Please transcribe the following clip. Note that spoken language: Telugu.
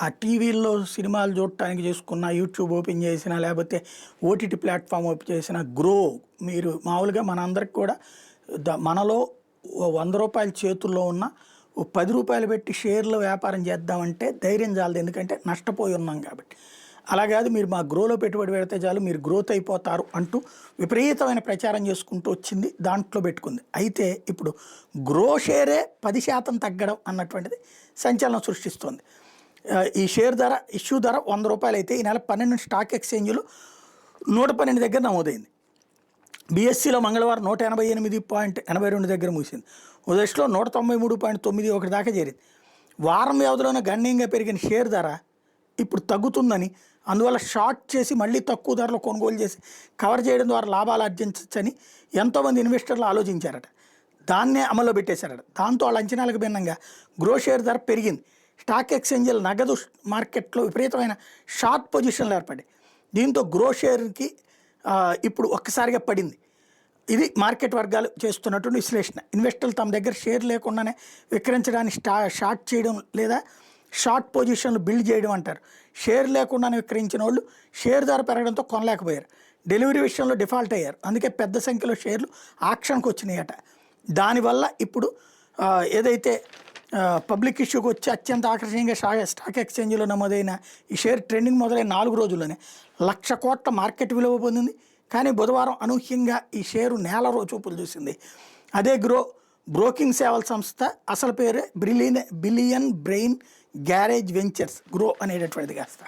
ఆ టీవీల్లో సినిమాలు చూడటానికి చేసుకున్న, యూట్యూబ్ ఓపెన్ చేసినా, లేకపోతే ఓటీటీ ప్లాట్ఫామ్ ఓపెన్ చేసిన మీరు మామూలుగా మనందరికి కూడా మనలో రూ. 100 చేతుల్లో ఉన్న ఓ రూ. 10 పెట్టి షేర్ల వ్యాపారం చేద్దామంటే ధైర్యం చాలదు. ఎందుకంటే నష్టపోయి ఉన్నాం కాబట్టి. అలా కాదు, మీరు మా గ్రోలో పెట్టుబడి పెడితే చాలు మీరు గ్రోత్ అయిపోతారు అంటూ విపరీతమైన ప్రచారం చేసుకుంటూ వచ్చింది, దాంట్లో పెట్టుకుంది. అయితే ఇప్పుడు గ్రో షేరే 10% తగ్గడం అన్నటువంటిది సంచలనం సృష్టిస్తుంది. ఈ షేర్ ధర ఇష్యూ ధర రూ. 100 అయితే ఈ నెల 12 స్టాక్ ఎక్స్చేంజ్లు 112 దగ్గర నమోదైంది. బీఎస్సీలో మంగళవారం 188.82 దగ్గర ముగిసింది. ఉదయస్లో 193.91 దాకా చేరింది. వారం వ్యవధిలోనే గణనీయంగా పెరిగిన షేర్ ధర ఇప్పుడు తగ్గుతుందని, అందువల్ల షార్ట్ చేసి మళ్ళీ తక్కువ ధరలో కొనుగోలు చేసి కవర్ చేయడం ద్వారా లాభాలు ఆర్జించవచ్చని ఎంతోమంది ఇన్వెస్టర్లు ఆలోచించారట. దాన్నే అమల్లో పెట్టేశారట. దాంతో వాళ్ళ అంచనాలకు భిన్నంగా గ్రో షేర్ ధర పెరిగింది. స్టాక్ ఎక్స్చేంజ్ల నగదు మార్కెట్లో విపరీతమైన షార్ట్ పొజిషన్లు ఏర్పడ్డాయి. దీంతో గ్రో షేర్కి ఇప్పుడు ఒక్కసారిగా పడింది. ఇది మార్కెట్ వర్గాలు చేస్తున్నటువంటి విశ్లేషణ. ఇన్వెస్టర్లు తమ దగ్గర షేర్ లేకుండానే విక్రయించడానికి షార్ట్ చేయడం లేదా షార్ట్ పొజిషన్లు బిల్డ్ చేయడం అంటారు. షేర్ లేకుండానే విక్రయించిన వాళ్ళు షేర్ ధర పెరగడంతో కొనలేకపోయారు. డెలివరీ విషయంలో డిఫాల్ట్ అయ్యారు. అందుకే పెద్ద సంఖ్యలో షేర్లు ఆక్షన్కి వచ్చినాయట. దానివల్ల ఇప్పుడు ఏదైతే పబ్లిక్ ఇష్యూకి వచ్చి అత్యంత ఆకర్షణీయంగా స్టాక్ ఎక్స్చేంజ్లో నమోదైన ఈ షేర్ ట్రెండింగ్ మొదలైన 4 రోజుల్లోనే 1,00,000 కోట్ల మార్కెట్ విలువ పొందింది. కానీ బుధవారం అనూహ్యంగా ఈ షేరు నేల చూపులు చూసింది. అదే బ్రోకింగ్ సేవల సంస్థ అసలు పేరే billion brain garage ventures grow అనేటటువంటిది కాస్త